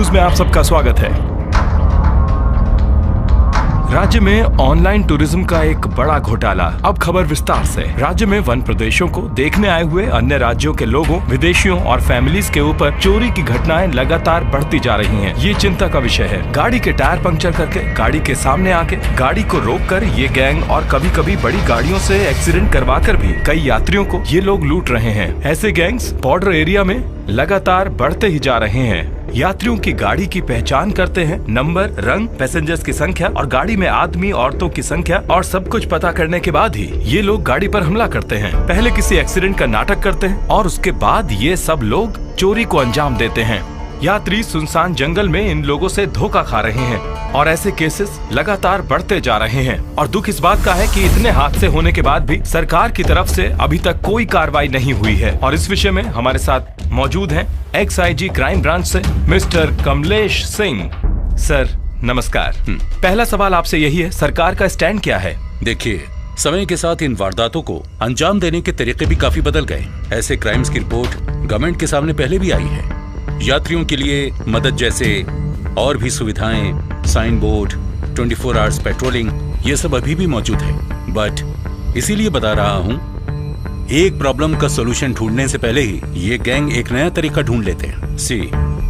News में आप सबका स्वागत है। राज्य में ऑनलाइन टूरिज्म का एक बड़ा घोटाला। अब खबर विस्तार से। राज्य में वन प्रदेशों को देखने आए हुए अन्य राज्यों के लोगों, विदेशियों और फैमिलीज के ऊपर चोरी की घटनाएं लगातार बढ़ती जा रही हैं। ये चिंता का विषय है। गाड़ी के टायर पंक्चर करके, गाड़ी के सामने आके, गाड़ी को रोककर ये गैंग और कभी कभी बड़ी गाड़ियों से एक्सीडेंट करवाकर भी कई यात्रियों को ये लोग लूट रहे हैं। ऐसे गैंग्स बॉर्डर एरिया में लगातार बढ़ते ही जा रहे हैं। यात्रियों की गाड़ी की पहचान करते हैं, नंबर, रंग, पैसेंजर्स की संख्या और गाड़ी में आदमी औरतों की संख्या और सब कुछ पता करने के बाद ही ये लोग गाड़ी पर हमला करते हैं। पहले किसी एक्सीडेंट का नाटक करते हैं और उसके बाद ये सब लोग चोरी को अंजाम देते हैं। यात्री सुनसान जंगल में इन लोगों से धोखा खा रहे हैं और ऐसे केसेस लगातार बढ़ते जा रहे हैं। और दुख इस बात का है कि इतने हादसे होने के बाद भी सरकार की तरफ से अभी तक कोई कार्रवाई नहीं हुई है। और इस विषय में हमारे साथ मौजूद हैं XIG क्राइम ब्रांच से मिस्टर कमलेश सिंह। सर नमस्कार। पहला सवाल आपसे यही है, सरकार का स्टैंड क्या है? देखिए, समय के साथ इन वारदातों को अंजाम देने के तरीके भी काफी बदल गए। ऐसे क्राइम्स की रिपोर्ट गवर्नमेंट के सामने पहले भी आई है। यात्रियों के लिए मदद जैसे और भी सुविधाएं, साइन बोर्ड, 24 आवर्स पेट्रोलिंग, ये सब अभी भी मौजूद है। बट इसीलिए बता रहा हूँ, एक प्रॉब्लम का सॉल्यूशन ढूंढने से पहले ही ये गैंग एक नया तरीका ढूंढ लेते हैं। सी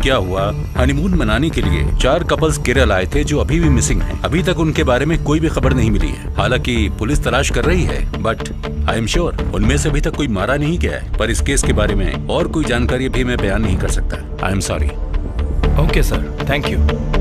क्या हुआ, हनीमून मनाने के लिए 4 कपल्स केरल आए थे जो अभी भी मिसिंग हैं। अभी तक उनके बारे में कोई भी खबर नहीं मिली है। हालांकि पुलिस तलाश कर रही है, बट आई एम श्योर उनमें से अभी तक कोई मारा नहीं गया है। पर इस केस के बारे में और कोई जानकारी भी मैं बयान नहीं कर सकता। I am sorry. Okay sir, thank you.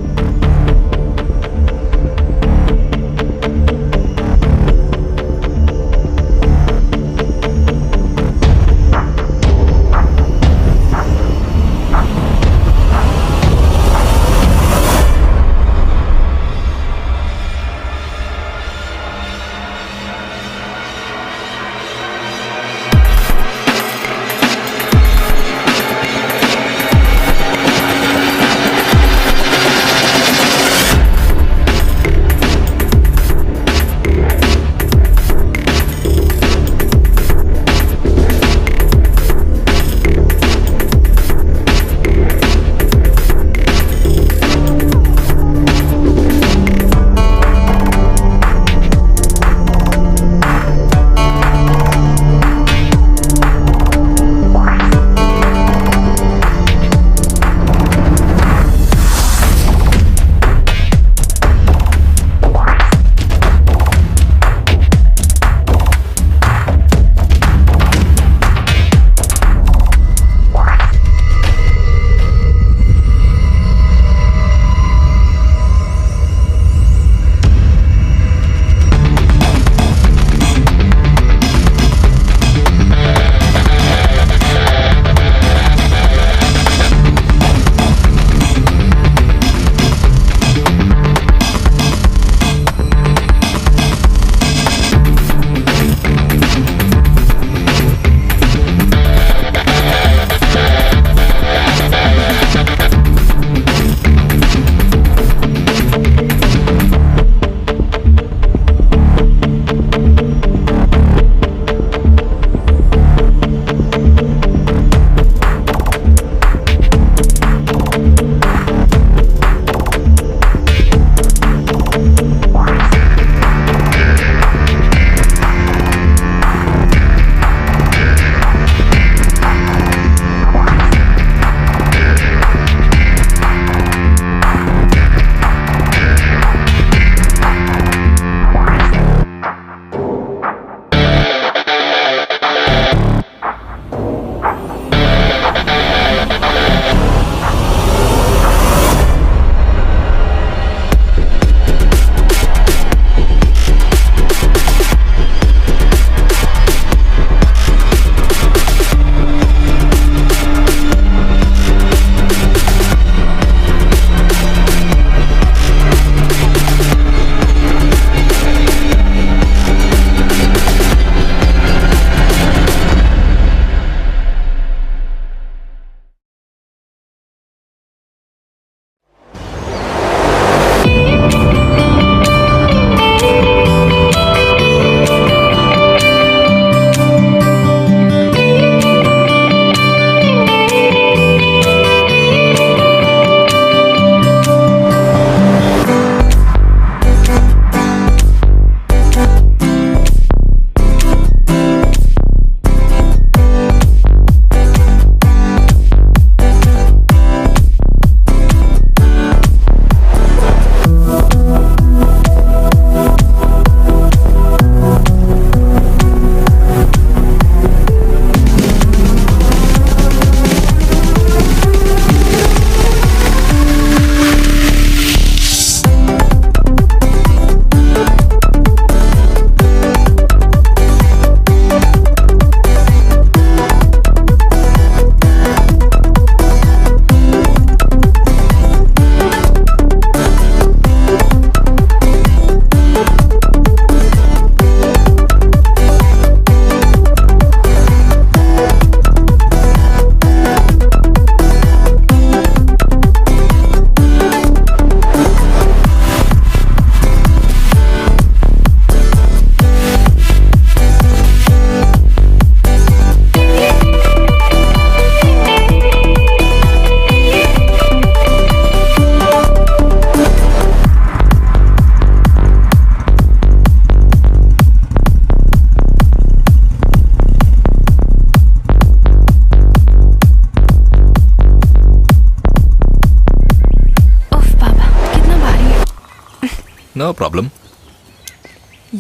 No problem.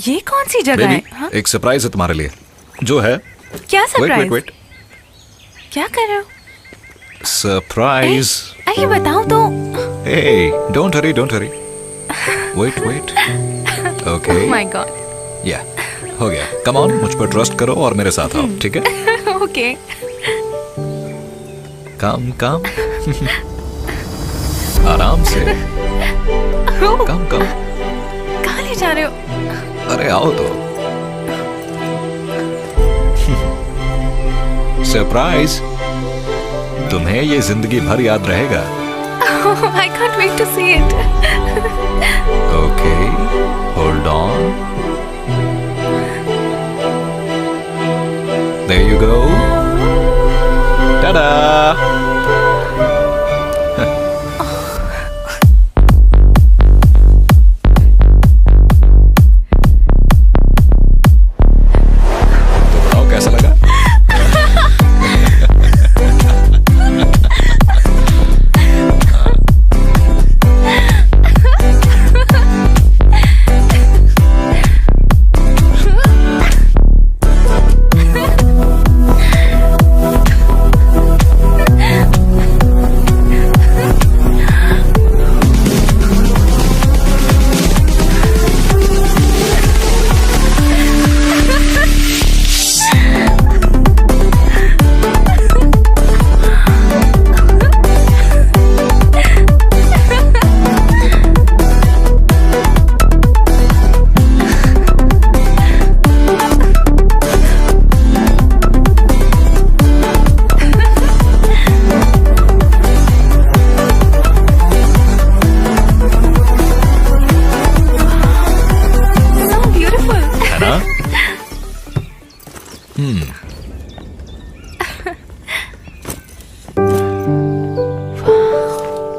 ये कौन सी जगह है? हाँ? एक सरप्राइज है तुम्हारे लिए जो है। क्या सरप्राइज? वेट क्या कर रहे हो? सरप्राइज। आइए बताऊं तो। Hey, don't hurry. Wait. Okay. Oh my God. Yeah, हो गया। Come on, मुझ पर ट्रस्ट करो और मेरे साथ आओ, ठीक है? ओके। Come. आराम से। Come. कहाँ ले जा रहे हो? अरे आओ तो। सरप्राइज। तुम्हें ये जिंदगी भर याद रहेगा। I can't wait to see it. Okay, hold on. There you go. Ta-da! तो बताओ कैसा लगा?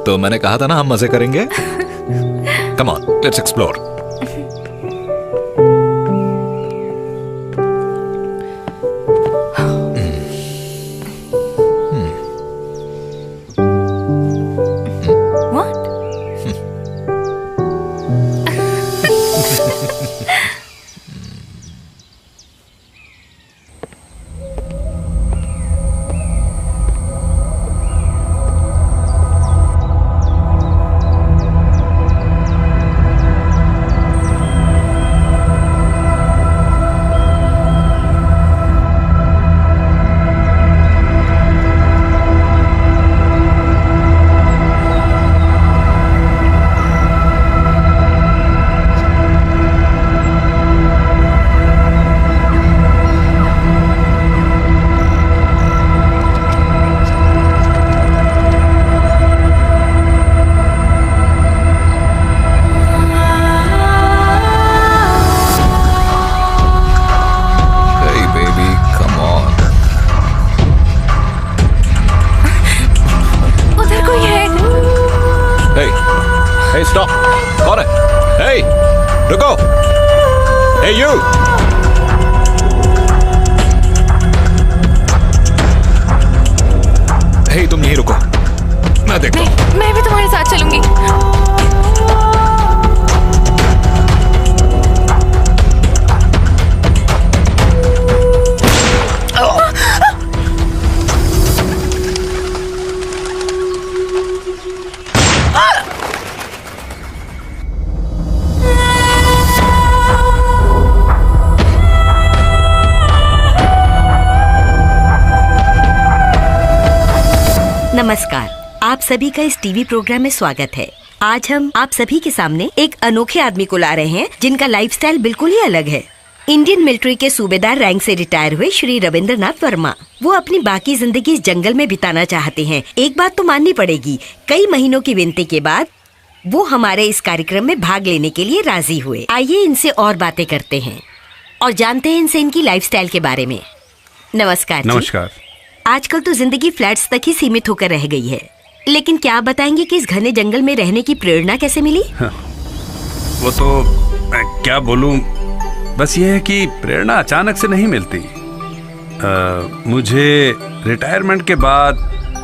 तो मैंने कहा था ना हम मजे करेंगे। Come on, let's explore. Stop. कौन है? हे, रुको। हे यू। हे, तुम यहीं रुको, मैं देखता हूं। मैं भी तुम्हारे साथ चलूंगी। नमस्कार, आप सभी का इस टीवी प्रोग्राम में स्वागत है। आज हम आप सभी के सामने एक अनोखे आदमी को ला रहे हैं जिनका लाइफस्टाइल बिल्कुल ही अलग है। इंडियन मिलिट्री के सूबेदार रैंक से रिटायर हुए श्री रविंद्रनाथ वर्मा। वो अपनी बाकी जिंदगी इस जंगल में बिताना चाहते हैं। एक बात तो माननी पड़ेगी, कई महीनों की विनती के बाद वो हमारे इस कार्यक्रम में भाग लेने के लिए राजी हुए। आइए इनसे और बातें करते हैं और जानते हैं इनसे इनकी लाइफस्टाइल के बारे में। नमस्कार। नमस्कार। आजकल तो जिंदगी फ्लैट्स तक ही सीमित होकर रह गई है, लेकिन क्या आप बताएंगे कि इस घने जंगल में रहने की प्रेरणा कैसे मिली? वो तो मैं क्या बोलूं, बस ये है कि प्रेरणा अचानक से नहीं मिलती। मुझे रिटायरमेंट के बाद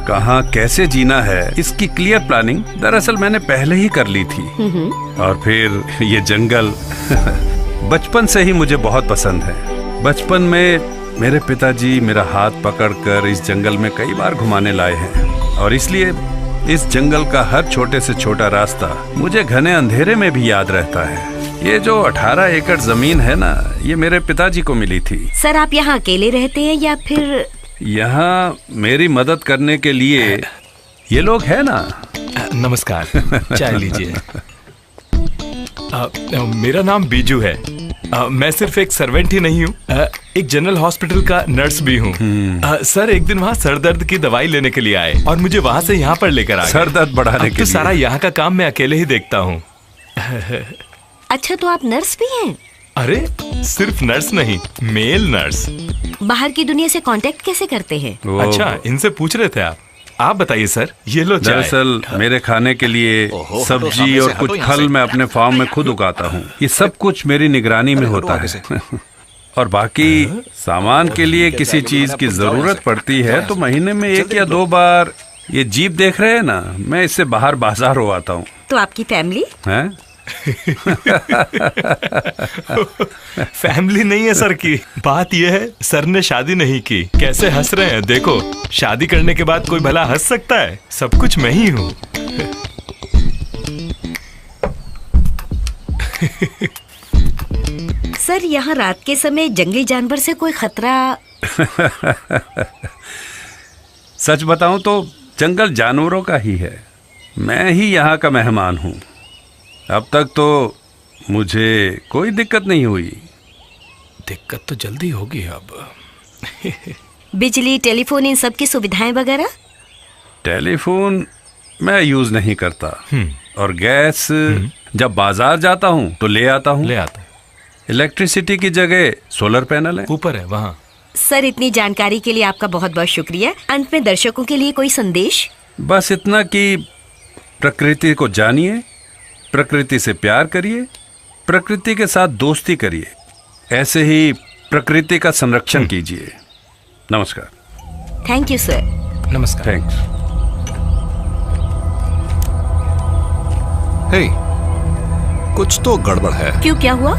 कहाँ कैसे जीना है इसकी क्लियर प्लानिंग दरअसल मैंने पहले ही कर ली थी। और फिर ये जंगल बचपन से ही मुझे बहुत पसंद है। बचपन में मेरे पिताजी मेरा हाथ पकड़कर इस जंगल में कई बार घुमाने लाए हैं और इसलिए इस जंगल का हर छोटे से छोटा रास्ता मुझे घने अंधेरे में भी याद रहता है। ये जो 18 एकड़ जमीन है ना, ये मेरे पिताजी को मिली थी। सर, आप यहाँ अकेले रहते हैं या फिर? यहाँ मेरी मदद करने के लिए ये लोग हैं ना। नमस्कार, चाय लीजिए। मेरा नाम बीजू है। मैं सिर्फ एक सर्वेंट ही नहीं हूँ, एक जनरल हॉस्पिटल का नर्स भी हूँ। सर, एक दिन वहाँ सर दर्द की दवाई लेने के लिए आए और मुझे वहाँ से यहाँ पर लेकर आ गए। सर दर्द बढ़ाने के लिए? सारा यहाँ का काम मैं अकेले ही देखता हूँ। अच्छा, तो आप नर्स भी हैं? अरे सिर्फ नर्स नहीं, मेल नर्स। बाहर की दुनिया से कांटेक्ट कैसे करते हैं? अच्छा, इनसे पूछ रहे थे आप बताइए सर। ये लो चाय। दरअसल मेरे खाने के लिए सब्जी और कुछ फल मैं अपने फार्म में खुद उगाता हूँ। ये सब कुछ मेरी निगरानी में होता है। और बाकी सामान के लिए किसी चीज की जरूरत पड़ती है तो महीने में 1 या 2 बार, ये जीप देख रहे हैं ना, मैं इससे बाहर बाजार हो आता हूँ। तो आपकी फैमिली है? फैमिली नहीं है सर की बात यह है, सर ने शादी नहीं की। कैसे हंस रहे हैं देखो, शादी करने के बाद कोई भला हंस सकता है? सब कुछ मैं ही हूँ। सर, यहाँ रात के समय जंगली जानवर से कोई खतरा? सच बताऊं तो जंगल जानवरों का ही है, मैं ही यहाँ का मेहमान हूँ। अब तक तो मुझे कोई दिक्कत नहीं हुई। दिक्कत तो जल्दी होगी अब। बिजली, टेलीफोन, इन सब की सुविधाएं वगैरह? टेलीफोन मैं यूज नहीं करता और गैस जब बाजार जाता हूँ तो ले आता हूँ। इलेक्ट्रिसिटी की जगह सोलर पैनल है, ऊपर है वहाँ। सर, इतनी जानकारी के लिए आपका बहुत बहुत शुक्रिया। अंत में दर्शकों के लिए कोई संदेश? बस इतना कि प्रकृति को जानिए, प्रकृति से प्यार करिए, प्रकृति के साथ दोस्ती करिए, ऐसे ही प्रकृति का संरक्षण कीजिए। नमस्कार। Thank you sir. नमस्कार। थैंक्स। हे, कुछ तो गड़बड़ है। क्यों, क्या हुआ?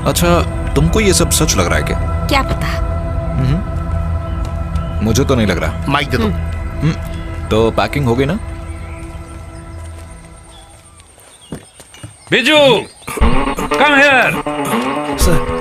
अच्छा, तुमको ये सब सच लग रहा है क्या पता? मुझे तो नहीं लग रहा। माइक दे दो। तो पैकिंग हो गई ना? Biju, come here. सर,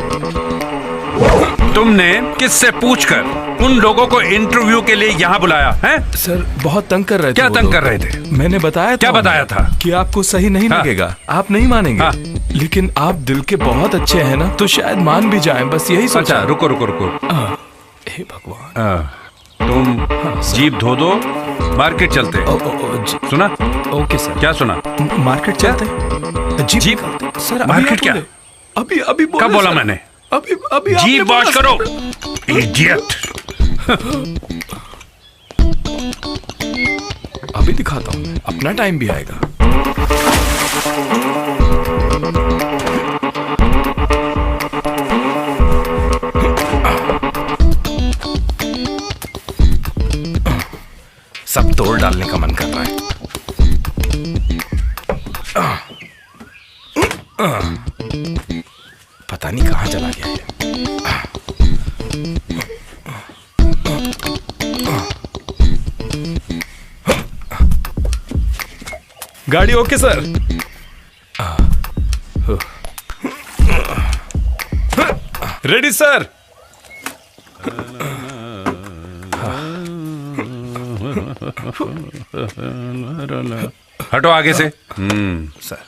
तुमने किससे पूछकर उन लोगों को इंटरव्यू के लिए यहाँ बुलाया है? सर बहुत तंग कर रहे थे। क्या तंग कर रहे थे? मैंने बताया था। क्या बताया था? कि आपको सही नहीं लगेगा, आप नहीं मानेंगे। लेकिन आप दिल के बहुत अच्छे हैं ना, तो शायद मान भी जाएं, बस यही सोचा। अच्छा, रुको रुको रुको। हे भगवान। तुम जीप धो दो, मार्केट चलते। सुना? Okay sir. क्या सुना? मार्केट चलते। जीप सर, मार्केट क्या? अभी अभी कब बोला मैंने? अभी जीप वॉश करो, इडियट। अभी दिखाता हूँ, अपना टाइम भी आएगा। सब तोड़ डालने का मन कर रहा है। पता नहीं कहाँ चला गया है। गाड़ी ओके सर। Ready sir. हटो आगे से। सर।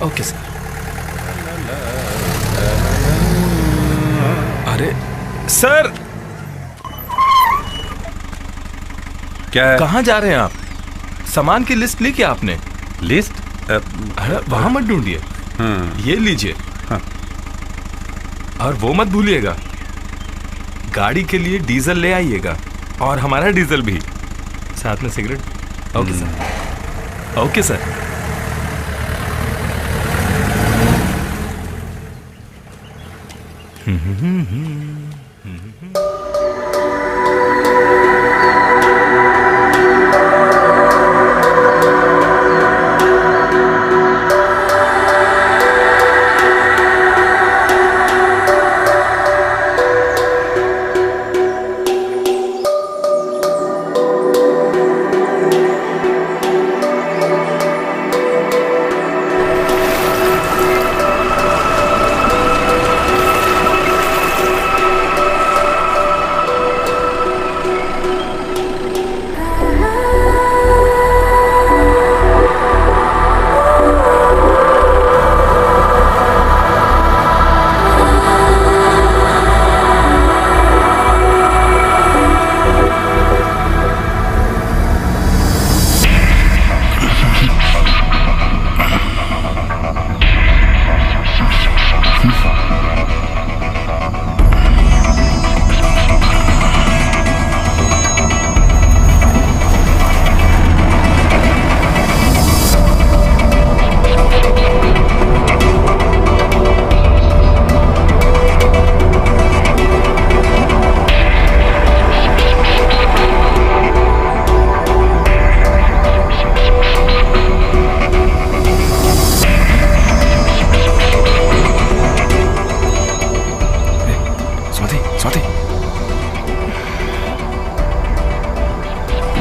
Okay sir. अरे सर, क्या है? कहाँ जा रहे हैं आप? सामान की लिस्ट ली क्या आपने? लिस्ट? अरे वहां मत ढूंढिए, ये लीजिए। और वो मत भूलिएगा, गाड़ी के लिए डीजल ले आइएगा, और हमारा डीजल भी साथ में, cigarette. Okay sir. Okay sir.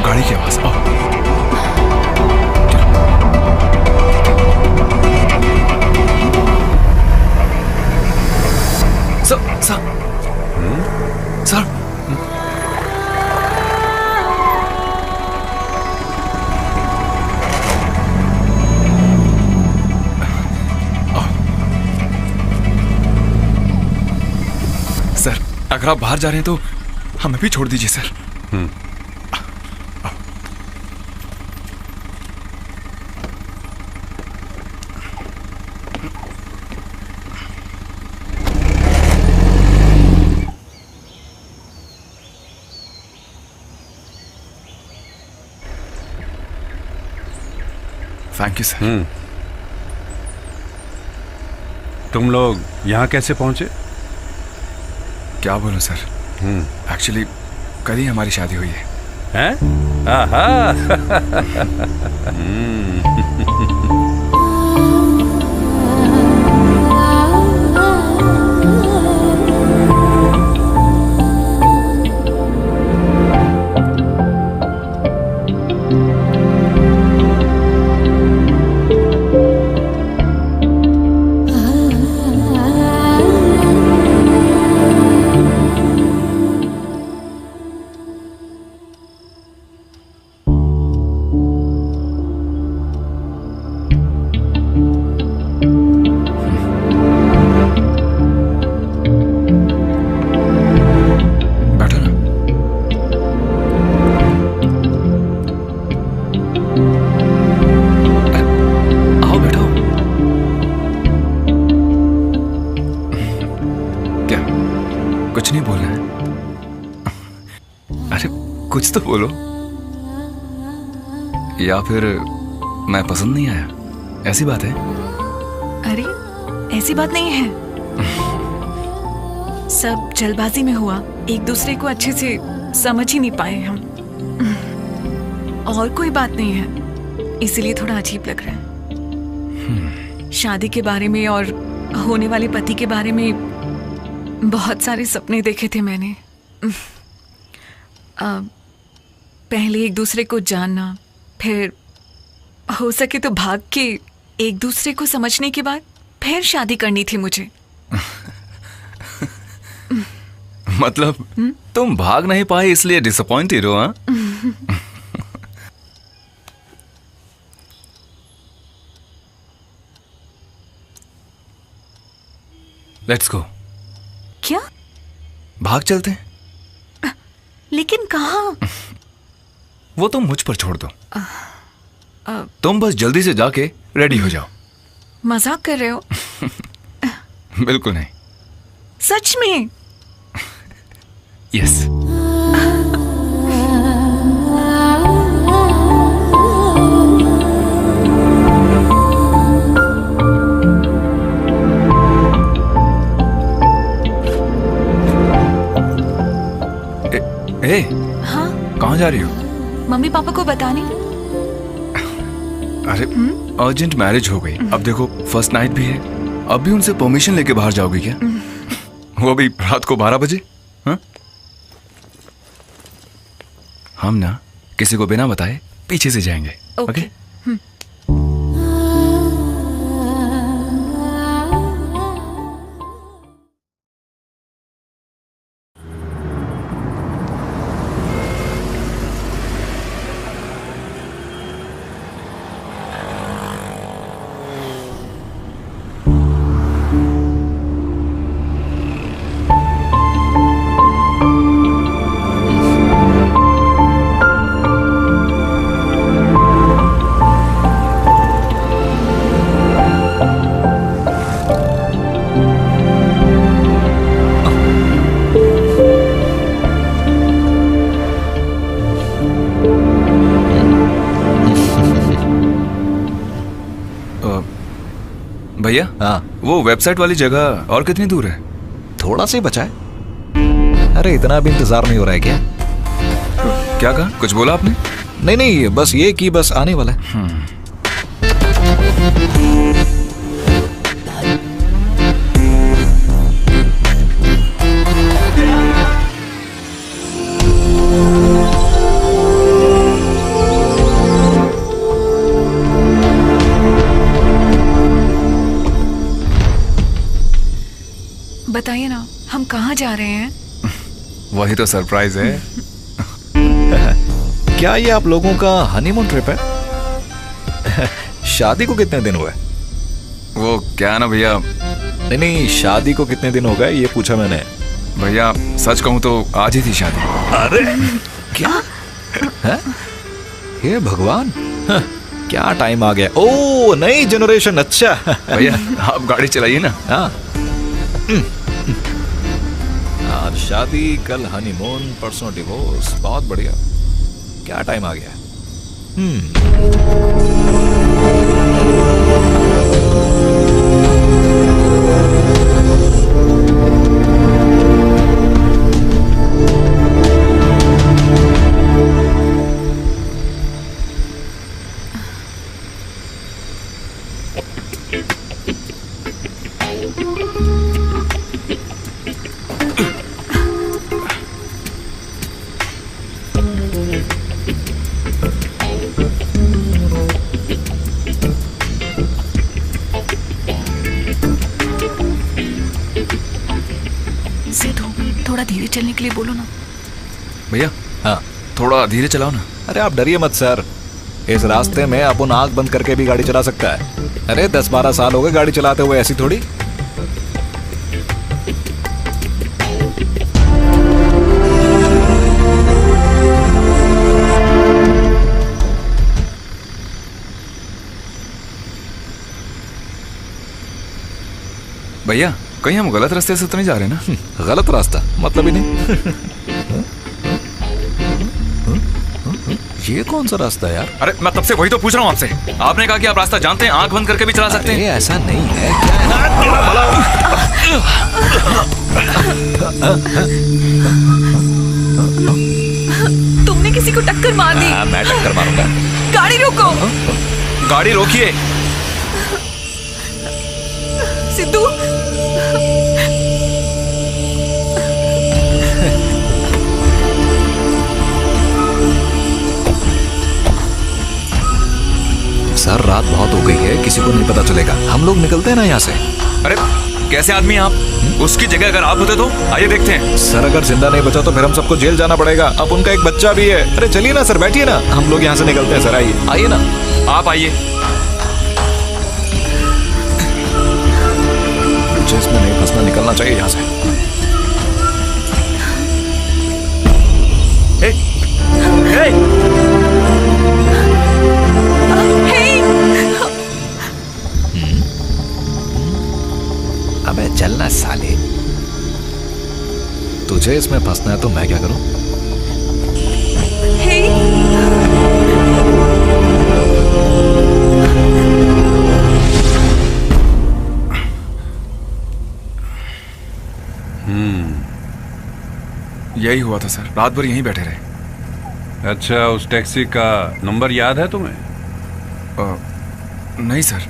गाड़ी की आवाज। सर सर, अगर आप बाहर जा रहे हैं तो हमें भी छोड़ दीजिए सर। Thank you sir. तुम लोग यहाँ कैसे पहुंचे? क्या बोलूं सर, एक्चुअली कल ही हमारी शादी हुई है। हैं? आहा। कुछ नहीं बोलना है? अरे कुछ तो बोलो, या फिर मैं पसंद नहीं आया, ऐसी बात है? अरे ऐसी बात नहीं है, सब जल्दबाजी में हुआ, एक दूसरे को अच्छे से समझ ही नहीं पाए हम। और कोई बात नहीं है, इसीलिए थोड़ा अजीब लग रहा है। शादी के बारे में और होने वाले पति के बारे में बहुत सारे सपने देखे थे मैंने। पहले एक दूसरे को जानना, फिर हो सके तो भाग के एक दूसरे को समझने के बाद फिर शादी करनी थी मुझे। मतलब तुम भाग नहीं पाए इसलिए डिसअपॉइंटेड हो? हाँ, लेट्स गो। क्या? भाग चलते हैं। लेकिन कहाँ? वो तुम मुझ पर छोड़ दो। तुम बस जल्दी से जाके रेडी हो जाओ। मजाक कर रहे हो? बिल्कुल नहीं। सच में? यस। कहाँ जा रही हो? मम्मी पापा को बताने। अरे अर्जेंट मैरिज हो गई, अब देखो फर्स्ट नाइट भी है, अब भी उनसे परमिशन लेके बाहर जाओगी क्या? वो भी रात को 12 बजे? हाँ? हम ना किसी को बिना बताए पीछे से जाएंगे। ओके? भैया, हाँ, वो वेबसाइट वाली जगह और कितनी दूर है? थोड़ा सा ही बचा है। अरे इतना भी इंतजार नहीं हो रहा है क्या? क्या कहा? कुछ बोला आपने? नहीं नहीं, बस ये कि बस आने वाला है। बताइए ना, हम कहाँ जा रहे हैं? वही तो सरप्राइज है। क्या ये आप लोगों का हनीमून ट्रिप है? शादी को कितने दिन हुए? वो क्या ना भैया, नहीं नहीं, शादी को कितने दिन हो गए ये पूछा मैंने। भैया सच कहूँ तो आज ही थी शादी। अरे क्या है? हे भगवान, क्या टाइम आ गया। ओ नई जनरेशन। अच्छा भैया आप गाड़ी चलाइए ना। हाँ, आज शादी, कल हनीमून, परसों डिवोर्स। बहुत बढ़िया, क्या टाइम आ गया। थोड़ा धीरे चलने के लिए बोलो ना। भैया हाँ, थोड़ा धीरे चलाओ ना। अरे आप डरिए मत सर, इस रास्ते में अपन आंख बंद करके भी गाड़ी चला सकता है। अरे 10-12 साल हो गए गाड़ी चलाते हुए, ऐसी थोड़ी। भैया कहीं हम गलत रास्ते से तो नहीं जा रहे ना? गलत रास्ता मतलब ही नहीं। ये कौन सा रास्ता है यार? अरे मैं तब से वही तो पूछ रहा हूँ आपसे। आपने कहा कि आप रास्ता जानते हैं, आंख बंद करके भी चला सकते हैं। ऐसा नहीं है। तुमने किसी को टक्कर मार दी। मैं टक्कर मारूंगा। गाड़ी रोको। गाड़ी रोकिए। सिद्धू, सर रात बहुत हो गई है, किसी को नहीं पता चलेगा। हम लोग निकलते हैं ना यहाँ से। अरे कैसे आदमी आप? उसकी जगह अगर आप होते तो आइए देखते हैं। सर अगर जिंदा नहीं बचा तो फिर हम सबको जेल जाना पड़ेगा। अब उनका एक बच्चा भी है। अरे चलिए ना सर, बैठिए ना, हम लोग यहाँ से निकलते हैं। सर आइए, आइए ना। आप आइए। मुझे इसमें नहीं फंसना, निकलना चाहिए यहाँ से। अबे चलना साले, तुझे इसमें फंसना है तो मैं क्या करूं? यही हुआ था सर, रात भर यहीं बैठे रहे। अच्छा, उस टैक्सी का नंबर याद है तुम्हें? नहीं सर,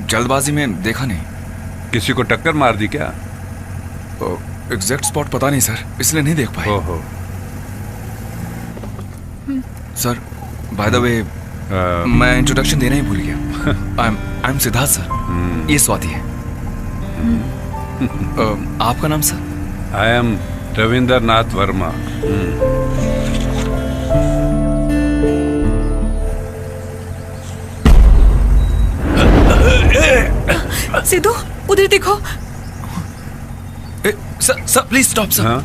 जल्दबाजी में देखा नहीं। किसी को टक्कर मार दी क्या? एग्जैक्ट स्पॉट पता नहीं सर, इसलिए नहीं देख पाए। ओहो। सर बाय द वे, मैं इंट्रोडक्शन देना ही भूल गया। आई एम सिद्धार्थ सर, ये स्वाति है। आपका नाम sir? I am Rabindranath Verma. Sidhu, उधर देखो। Sir please stop sir. हाँ?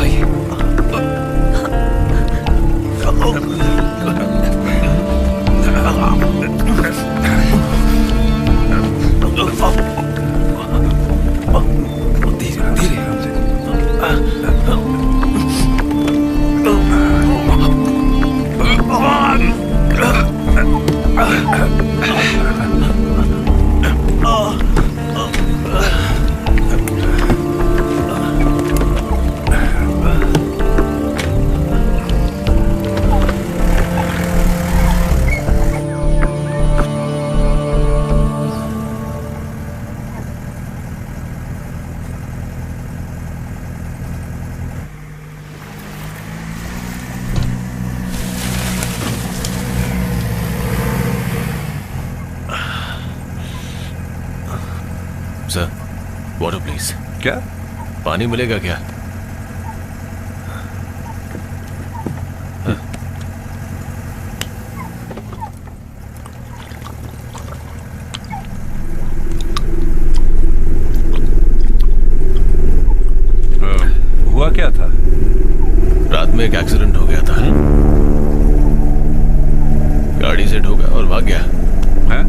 आइए। धीरे धीरे। Sir, water please. क्या? पानी मिलेगा क्या? हुआ क्या था? रात में एक एक्सीडेंट हो गया था। गाड़ी से ठोका और भाग गया। है?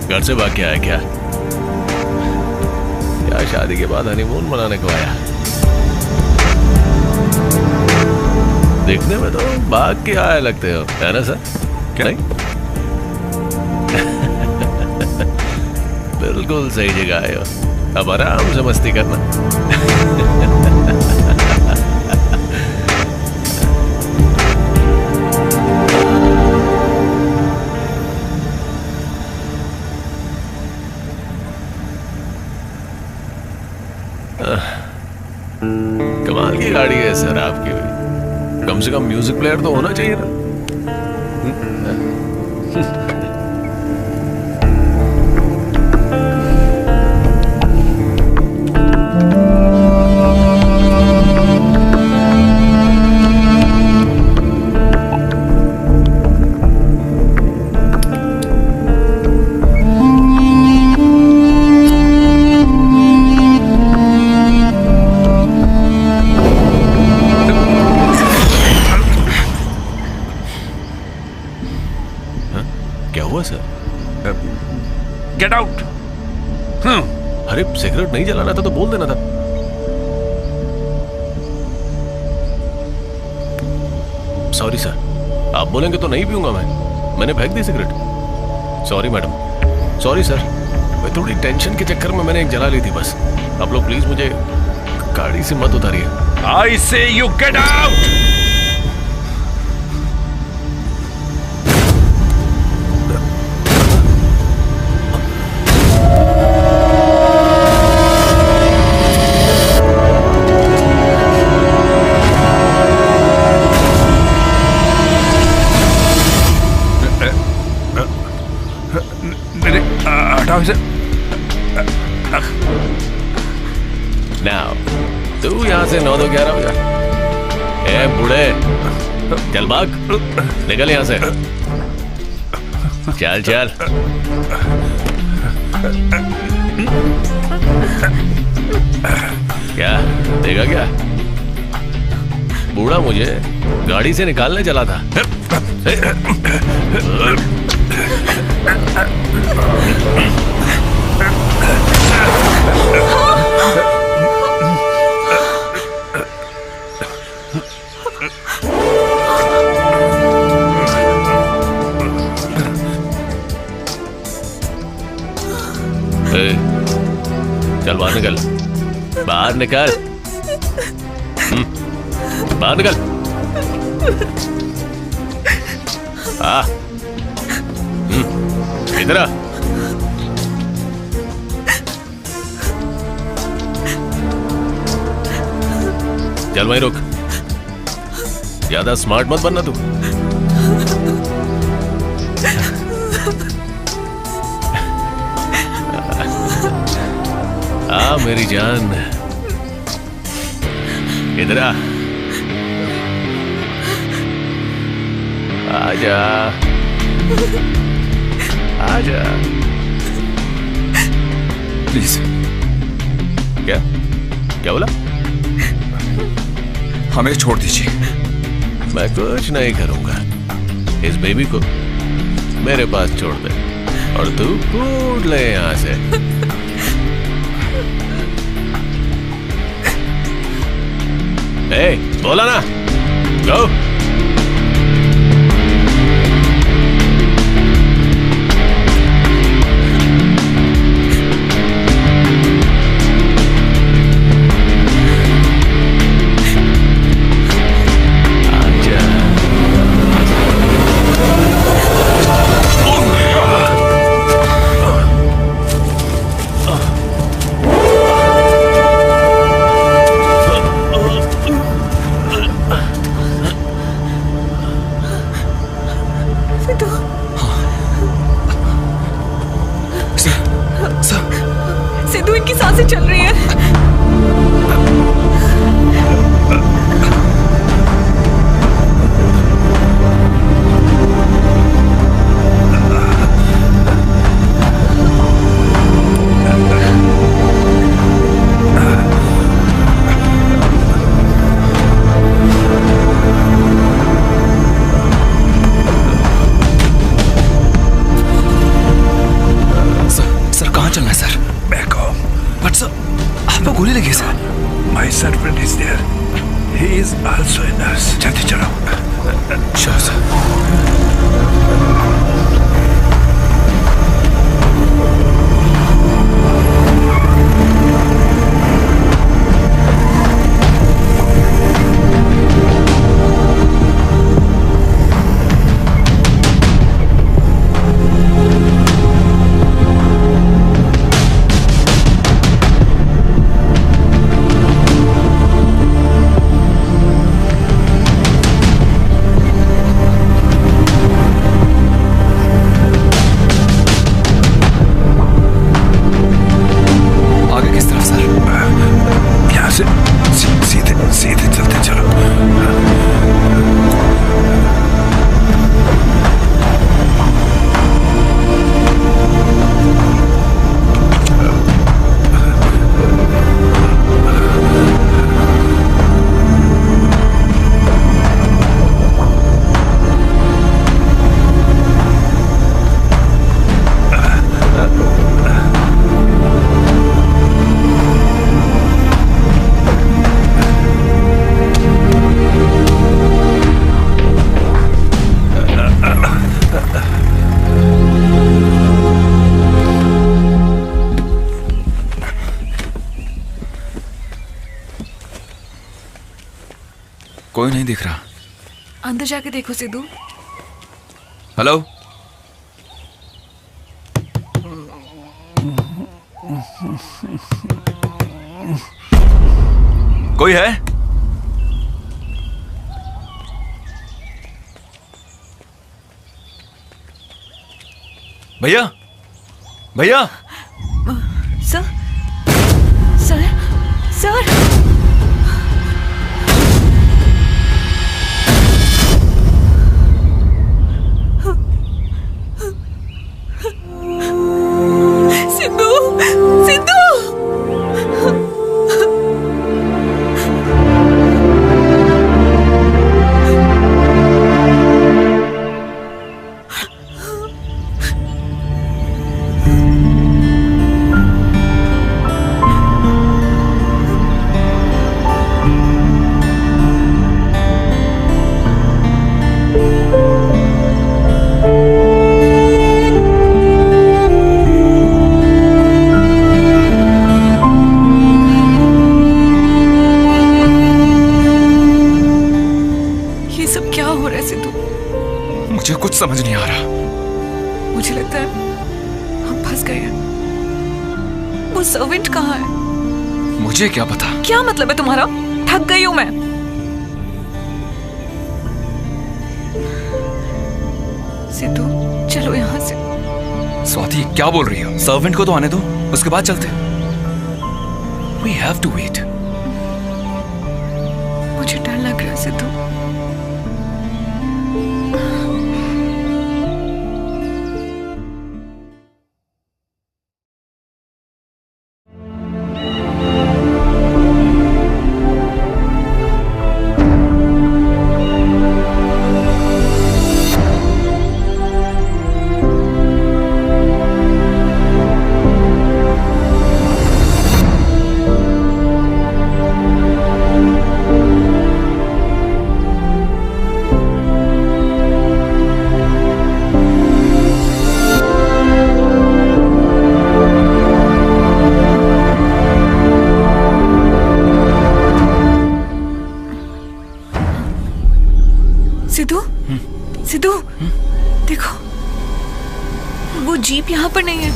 घर से भाग के आया क्या? या शादी के बाद हनीमून मनाने को आया? देखने में तो भाग के आया लगते हो, है ना सर? क्या? नहीं? बिल्कुल सही जगह आए हो। अब आराम से मस्ती करना। कमाल की गाड़ी है सर आपकी भी। कम से कम म्यूजिक प्लेयर तो होना चाहिए ना। Get out. अरे सिगरेट नहीं जलाना था तो बोल देना था। सॉरी सर, आप बोलेंगे तो नहीं पीऊंगा मैंने फेंक दी cigarette. Sorry madam, sorry sir, मैं थोड़ी टेंशन के चक्कर में मैंने एक जला ली थी बस। आप लोग प्लीज मुझे गाड़ी से मत उतारिए। आई से यू गेट आउट। हटाओ इसे। नाउ तू यहाँ से 9 2 11 हो जा। ए बूढ़े, चल भाग, निकल यहाँ से। चल चल। क्या देखा क्या? बूढ़ा मुझे गाड़ी से निकालने चला था। चल बाहर निकल, बाहर निकल, बाहर निकल। इधर आ। चल वहीं रुक, ज्यादा स्मार्ट मत बनना तू। मेरी जान, इधर आ। आजा आजा। प्लीज। क्या क्या बोला? हमें छोड़ दीजिए। मैं कुछ नहीं करूंगा, इस बेबी को मेरे पास छोड़ दे और तू कूद ले यहाँ से। ए, बोला ना, गो। सिद्धू, इनकी सांसें चल रही है। सर कहाँ चलना है sir? Back home. But sir आपको गोली लगी है sir. My servant is there. He is also a nurse. जल्दी चलो। चलो सर। सीधे चलते चलो। कोई नहीं दिख रहा। अंदर जाके देखो सिद्धू। हेलो, कोई है? भैया, भैया। Sir, sir, sir. समझ नहीं आ रहा। मुझे लगता है हम फंस गए हैं। वो सर्वेंट कहाँ है? मुझे क्या पता। क्या मतलब है तुम्हारा? थक गई हूं मैं। सिद्धू चलो यहाँ से। स्वाति क्या बोल रही हो? सर्वेंट को तो आने दो, उसके बाद चलते। We have to wait. मुझे डर लग रहा है सिद्धू। सिद्धू, सिद्धू, देखो वो जीप यहाँ पर नहीं है।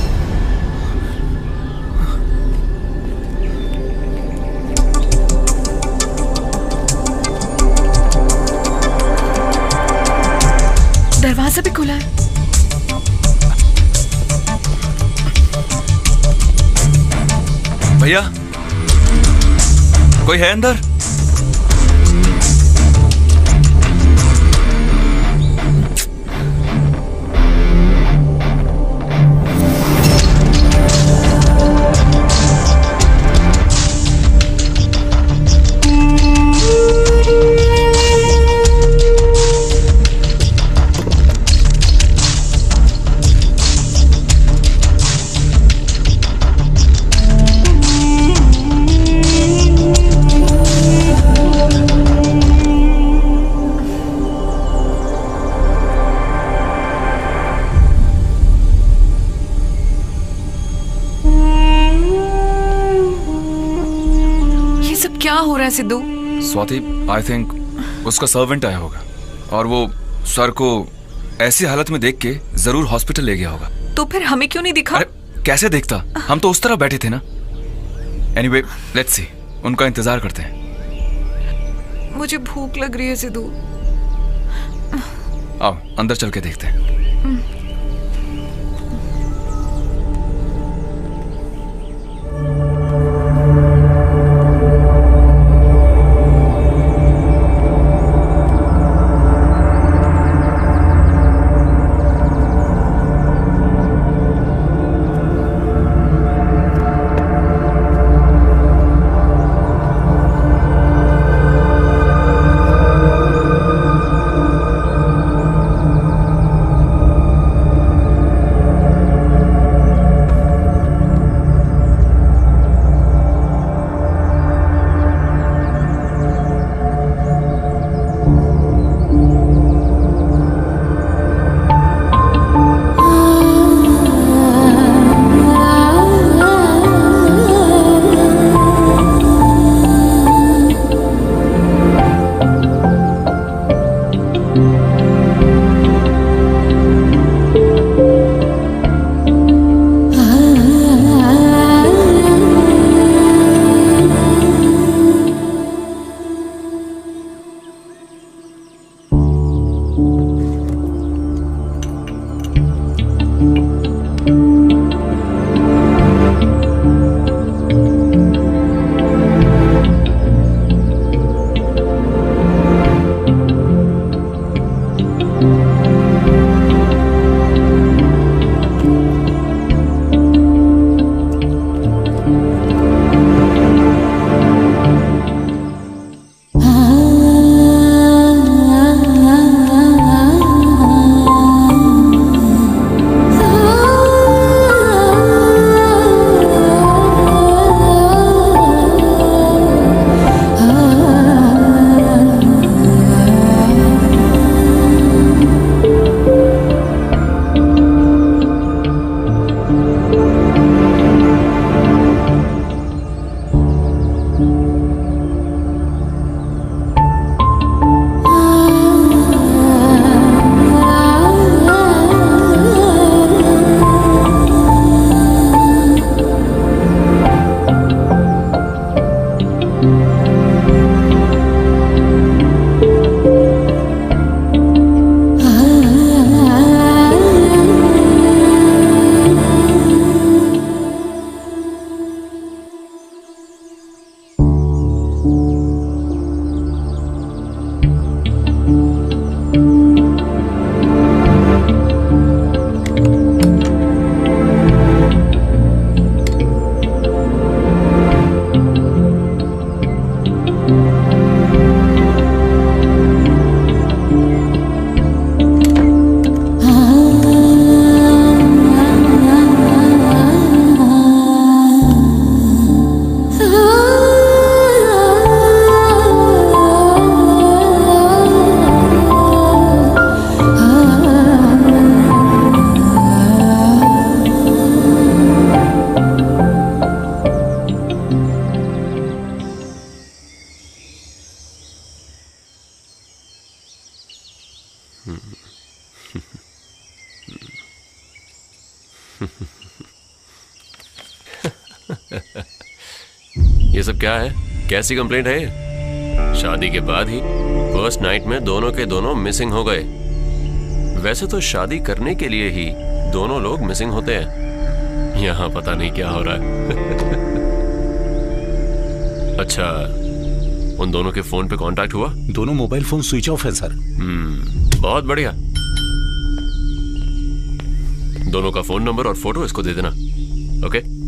दरवाजा भी खुला है। भैया, कोई है अंदर? क्या हो रहा है सिद्धू? स्वाति, आई थिंक उसका सर्वेंट आया होगा और वो सर को ऐसी हालत में देख के जरूर हॉस्पिटल ले गया होगा। तो फिर हमें क्यों नहीं दिखा? अरे कैसे देखता, हम तो उस तरफ बैठे थे ना। एनीवे, लेट्स सी, उनका इंतजार करते हैं। मुझे भूख लग रही है सिद्धू। आओ अंदर चल के देखते हैं। ये सब क्या है? कैसी कंप्लेंट है ये? शादी के बाद ही फर्स्ट नाइट में दोनों के दोनों मिसिंग हो गए। वैसे तो शादी करने के लिए ही दोनों लोग मिसिंग होते हैं। यहाँ पता नहीं क्या हो रहा है। अच्छा, उन दोनों के फोन पे कांटेक्ट हुआ? दोनों मोबाइल फोन स्विच ऑफ है सर। बहुत बढ़िया। दोनों का फोन नंबर और फोटो इसको दे देना। ओके?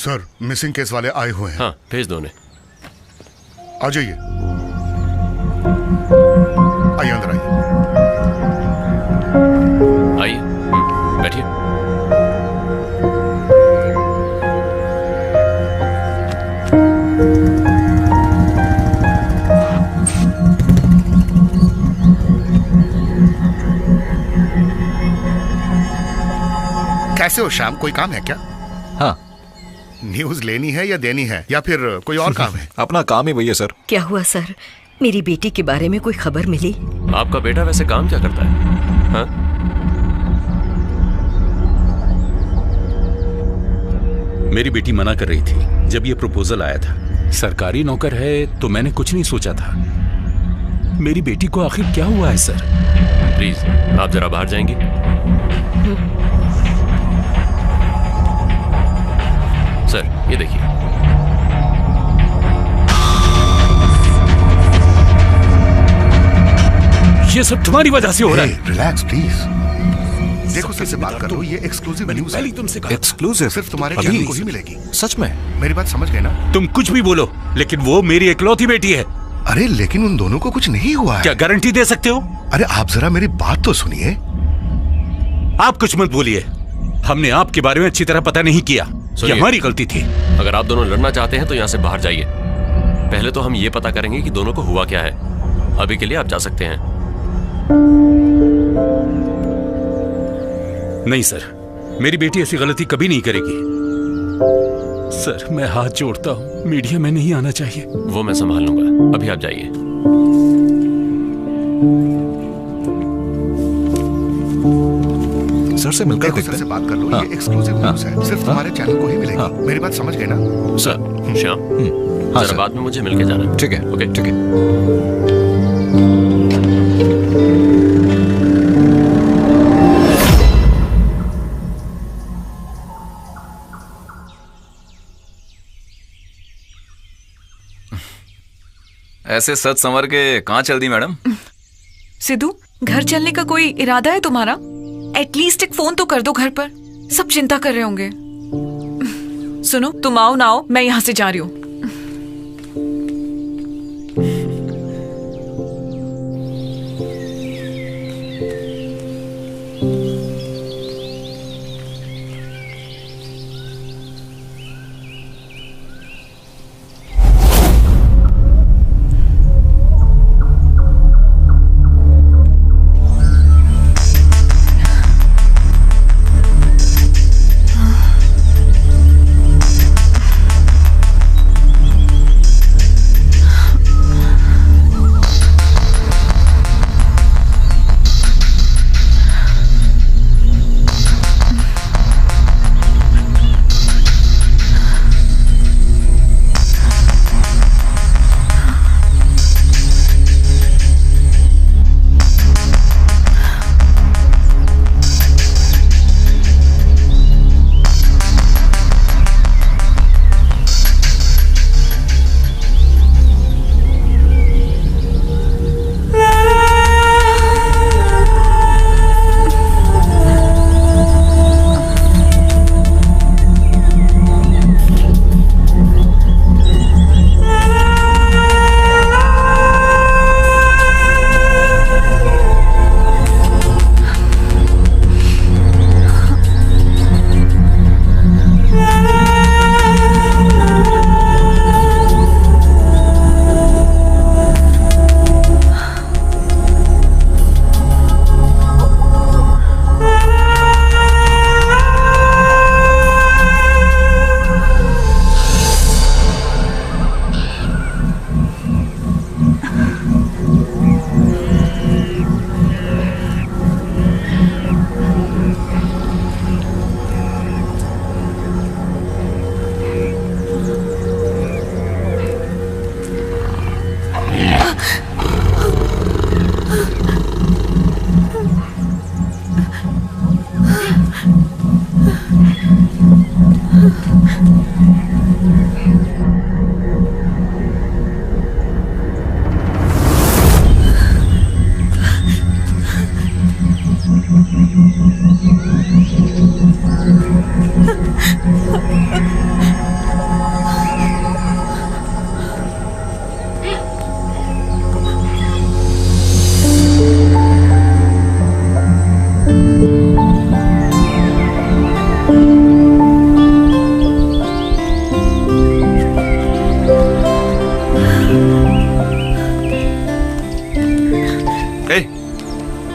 सर, मिसिंग केस वाले आए हुए हैं। हाँ, भेज दो उन्हें। आ जाइए, आइए अंदर आइए। आइए, बैठिए। कैसे हो श्याम, कोई काम है क्या? हाँ। न्यूज लेनी है या देनी है, या फिर कोई और काम है? अपना काम ही वही है सर। क्या हुआ सर? मेरी बेटी के बारे में कोई खबर मिली? आपका बेटा वैसे काम क्या करता है? हाँ? मेरी बेटी मना कर रही थी जब ये प्रपोजल आया था। सरकारी नौकर है तो मैंने कुछ नहीं सोचा था। मेरी बेटी को आखिर क्या हुआ है सर? प्लीज आप जरा बाहर जाएंगी? सर, ये देखिए। ये सब तुम्हारी वजह से हो रहा है। Relax please. देखो सर से बात कर लो, ये एक्सक्लूसिव न्यूज है। तुमसे कहा। एक्सक्लूसिव सिर्फ तुम्हारे चैनल को ही मिलेगी। सच में? मेरी बात समझ गए ना? तुम कुछ भी बोलो, लेकिन वो मेरी इकलौती बेटी है। अरे लेकिन उन दोनों को कुछ नहीं हुआ है। क्या गारंटी दे सकते हो? अरे आप जरा मेरी बात तो सुनिए। आप कुछ मत बोलिए। हमने आपके बारे में अच्छी तरह पता नहीं किया। ये हमारी गलती थी। अगर आप दोनों लड़ना चाहते हैं तो यहाँ से बाहर जाइए। पहले तो हम ये पता करेंगे कि दोनों को हुआ क्या है। अभी के लिए आप जा सकते हैं। नहीं सर, मेरी बेटी ऐसी गलती कभी नहीं करेगी। सर, मैं हाथ जोड़ता हूँ, मीडिया में नहीं आना चाहिए। वो मैं संभाल लूंगा, अभी आप जाइए। सर से मिलकर देखो सर से बात कर लो। ये एक्सक्लूसिव न्यूज है, सिर्फ तुम्हारे चैनल को ही मिलेगी। मेरी बात समझ गए ना? सर, श्याम, जरा बाद में मुझे मिलके जाना। ठीक है, ओके, ठीक है। ऐसे सच संवर के कहाँ चल दी मैडम? सिद्धू, घर चलने का कोई इरादा है तुम्हारा? एटलीस्ट एक फोन तो कर दो घर पर। सब चिंता कर रहे होंगे। सुनो, तुम आओ ना आओ, मैं यहाँ से जा रही हूँ।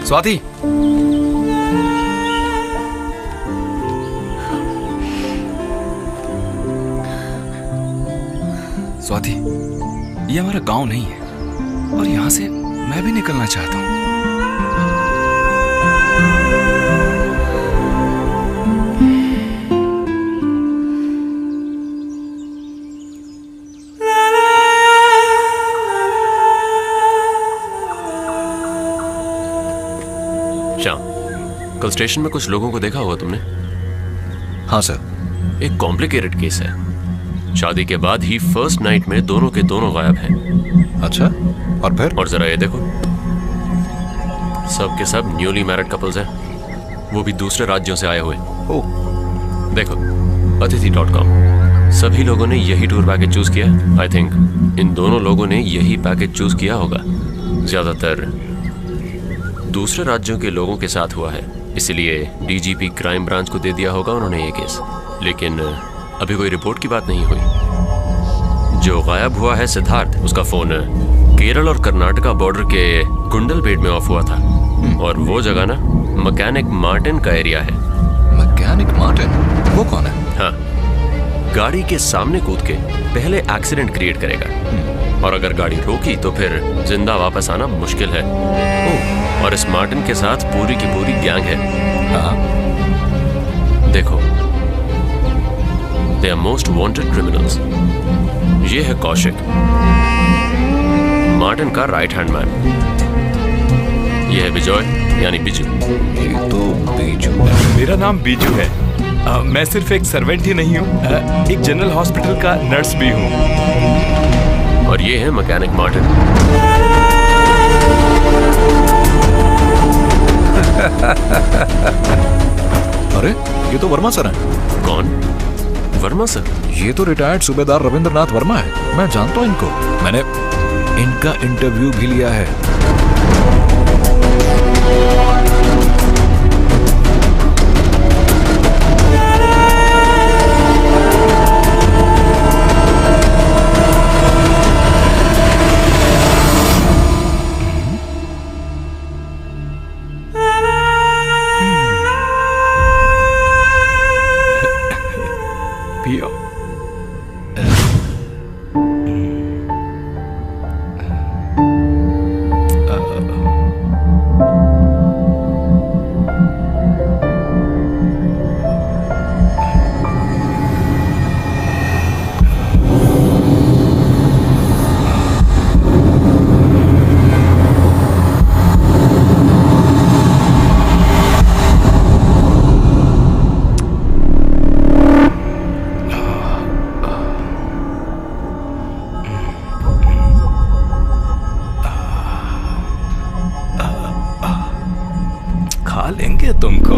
स्वाति, स्वाति, ये हमारा गांव नहीं है और यहाँ से मैं भी निकलना चाहता हूँ। श्याम, कल स्टेशन में कुछ लोगों को देखा होगा तुमने? हाँ सर। एक कॉम्प्लिकेटेड केस है। शादी के बाद ही फर्स्ट नाइट में दोनों के दोनों गायब हैं। अच्छा, और फिर? और जरा ये देखो, सब के सब न्यूली मैरिड कपल्स हैं, वो भी दूसरे राज्यों से आए हुए। देखो, Aditi.com, सभी लोगों ने यही टूर पैकेज चूज किया। आई थिंक इन दोनों लोगों ने यही पैकेज चूज किया होगा। ज्यादातर दूसरे राज्यों के लोगों के साथ हुआ है, इसलिए डीजीपी क्राइम ब्रांच को दे दिया होगा उन्होंने ये केस। लेकिन अभी कोई रिपोर्ट की बात नहीं हुई। जो गायब हुआ है सिद्धार्थ, उसका फोन केरल और कर्नाटका बॉर्डर के गुंडलपेट में ऑफ हुआ था। और वो जगह ना मैकेनिक मार्टिन का एरिया है। Mechanic Martin? वो कौन है? हाँ, गाड़ी के सामने कूद के पहले एक्सीडेंट क्रिएट करेगा और अगर गाड़ी रोकी तो फिर जिंदा वापस आना मुश्किल है। और इस मार्टिन के साथ पूरी की पूरी गैंग है। हाँ, देखो, they are most wanted criminals. ये है कौशिक, मार्टिन का राइट हैंड मैन। ये है विजय यानी बिजू। ये तो बीजू है। मेरा नाम बीजू है। मैं सिर्फ एक सर्वेंट ही नहीं हूँ, एक जनरल हॉस्पिटल का नर्स भी हूँ। और ये है मैकेनिक मार्टिन। अरे, ये तो वर्मा सर हैं। कौन? वर्मा सर? ये तो रिटायर्ड सूबेदार रविंद्रनाथ वर्मा है। मैं जानता हूँ इनको, मैंने इनका इंटरव्यू भी लिया है। पियो। खा लेंगे तुमको।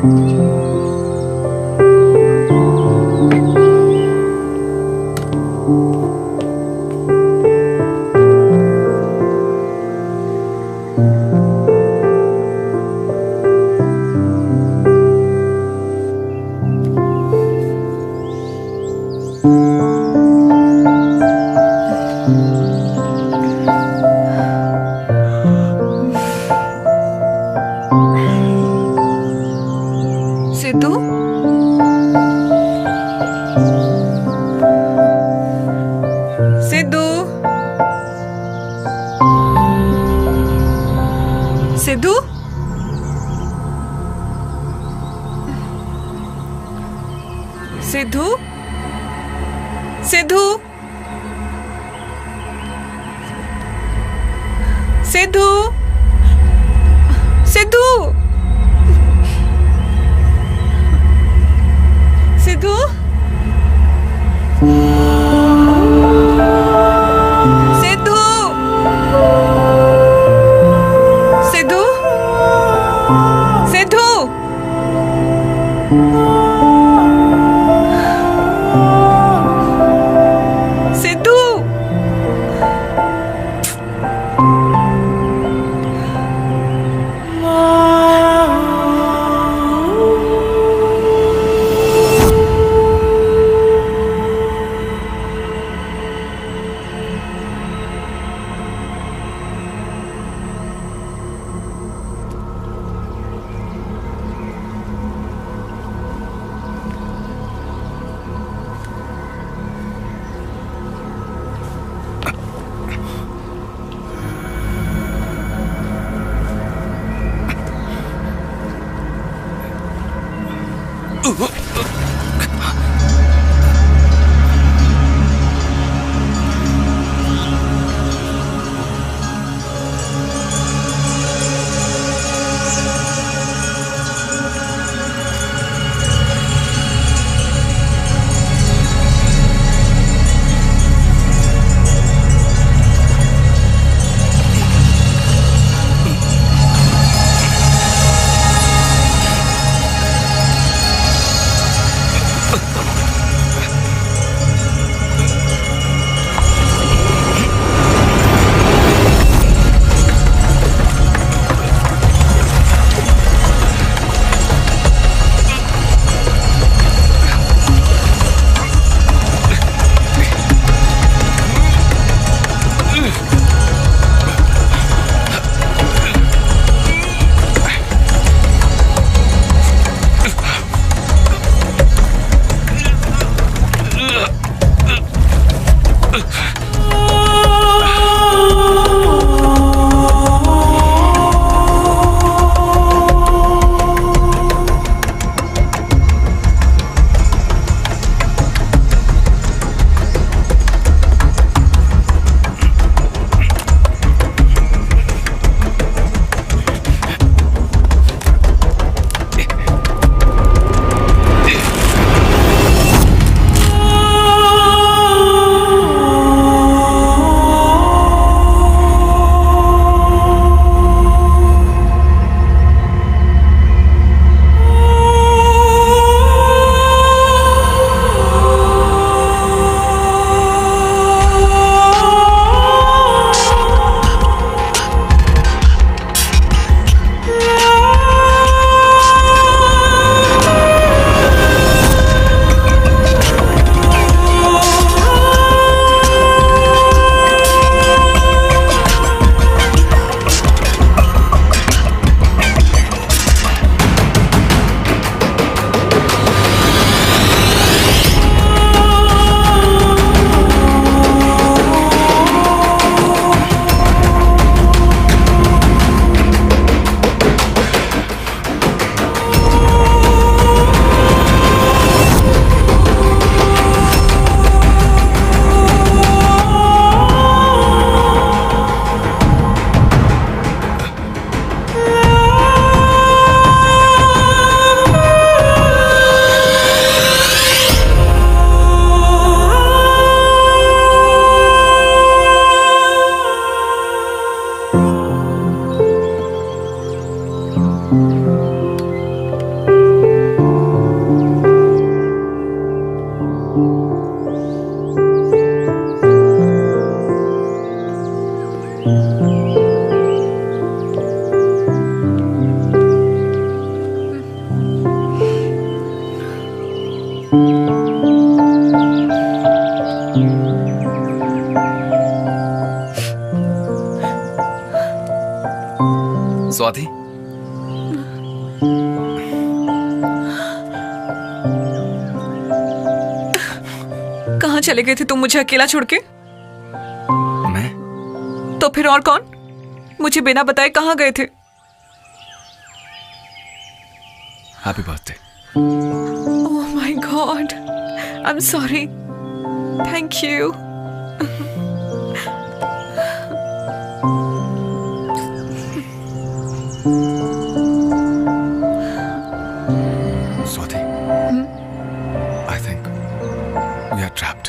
सिद्धू, सिद्धू, सिद्धू, सिद्धू, सिद्धू, सिद्धू, सिद्धू, सिद्धू, सिद्धू, सिद्धू, सिद्धू, सिद्धू, चले गए थे तुम मुझे अकेला छोड़ के? मैं? तो फिर और कौन? मुझे बिना बताए कहाँ गए थे? Happy birthday. Oh my God, I am sorry. Thank you. Swati, I think we are trapped.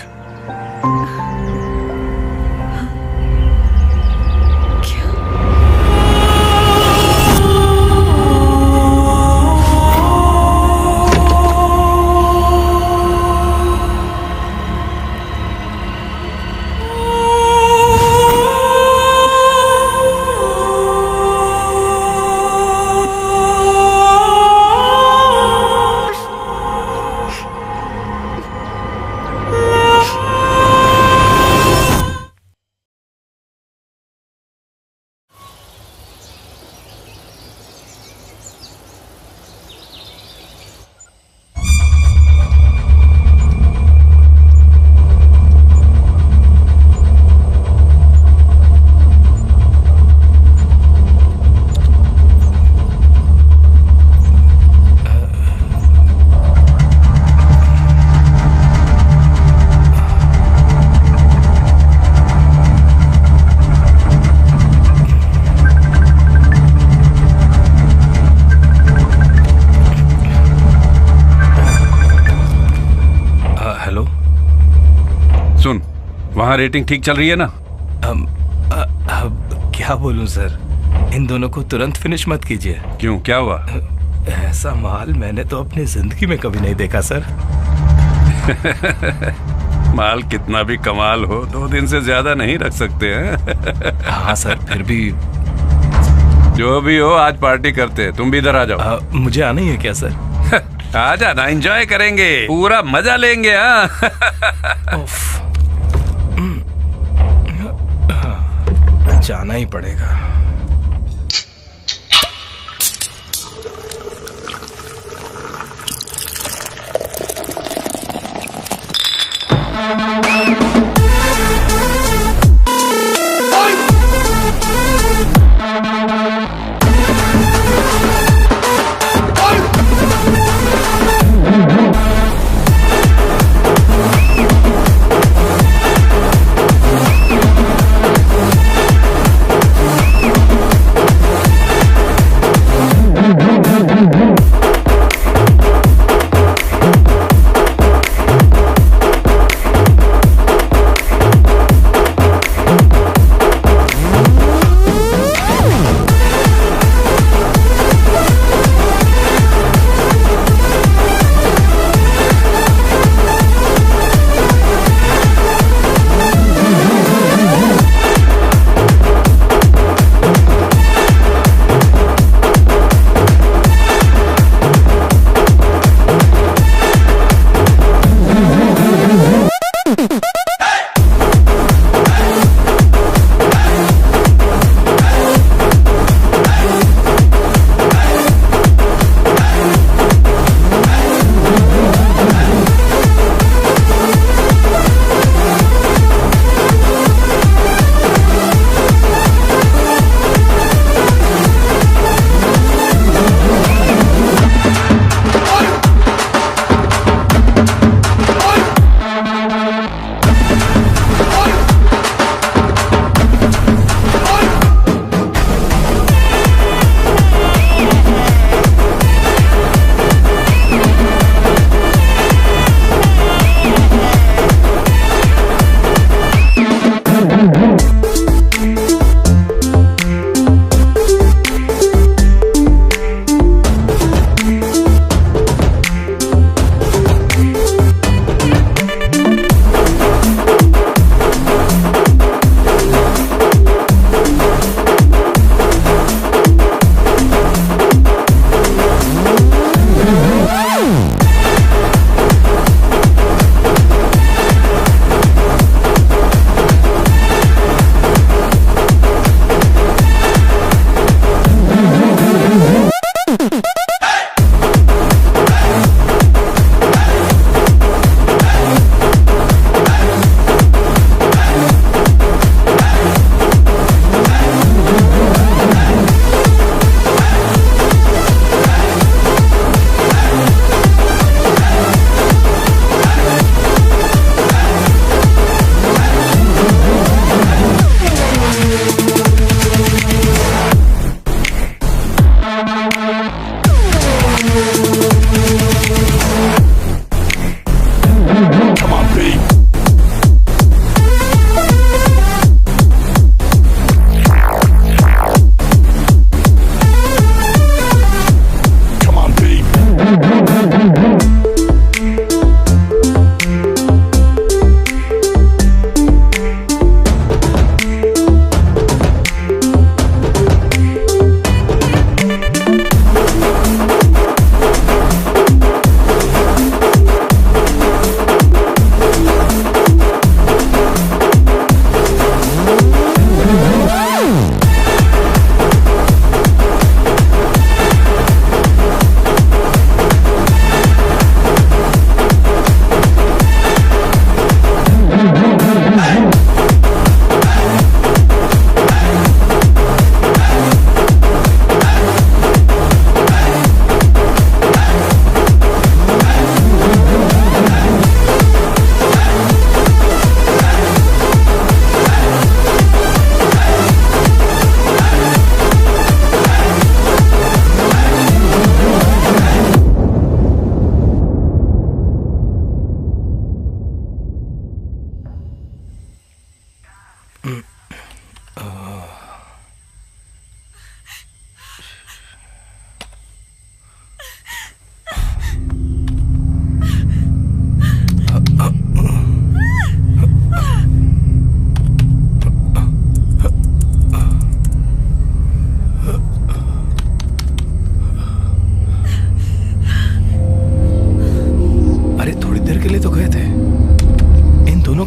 सुन, वहाँ रेटिंग ठीक चल रही है ना? अब क्या बोलूं सर, इन दोनों को तुरंत फिनिश मत कीजिए। क्यों, क्या हुआ? ऐसा माल मैंने तो अपनी जिंदगी में कभी नहीं देखा सर। माल कितना भी कमाल हो, 2 दिन से ज्यादा नहीं रख सकते हैं। हाँ सर, फिर भी जो भी हो, आज पार्टी करते हैं। तुम भी इधर आ जाओ। मुझे आना ही है क्या सर? आ जाना, एंजॉय करेंगे, पूरा मजा लेंगे। हाँ जाना ही पड़ेगा।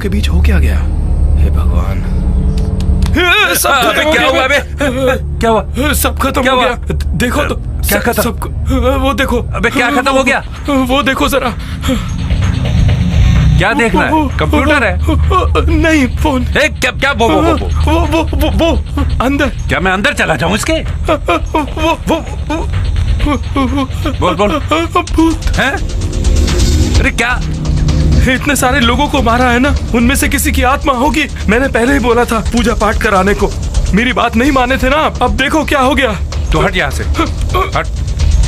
के बीच हो क्या गया? हे भगवान, सब खत्म क्या हुआ बे? क्या हुआ? सब खत्म हो गया। देखो तो क्या खत्म? सब वो देखो। अबे क्या खत्म हो गया? वो देखो जरा। क्या देखना है? कंप्यूटर है? नहीं, फोन। क्या वो अंदर। क्या मैं अंदर चला जाऊं इसके? बोल भूत है? अरे क्या? इतने सारे लोगों को मारा है ना, उनमें से किसी की आत्मा होगी। मैंने पहले ही बोला था पूजा पाठ कराने को, मेरी बात नहीं माने थे ना। अब देखो क्या हो गया। तो हट यहाँ से, हट,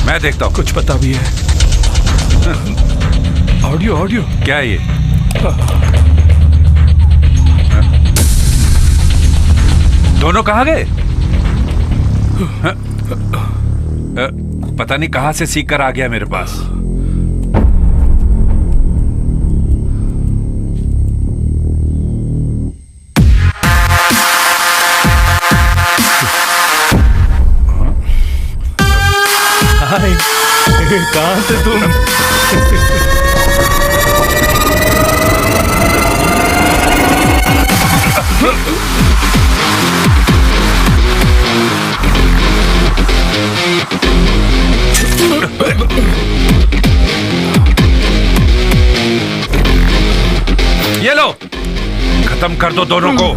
मैं देखता हूँ। कुछ पता भी है। ऑडियो क्या है ये? दोनों कहाँ गए? पता नहीं कहाँ से सीख कर आ गया मेरे पास। हाय, कहाँ थे तुम? ये लो, खत्म कर दो दोनों को।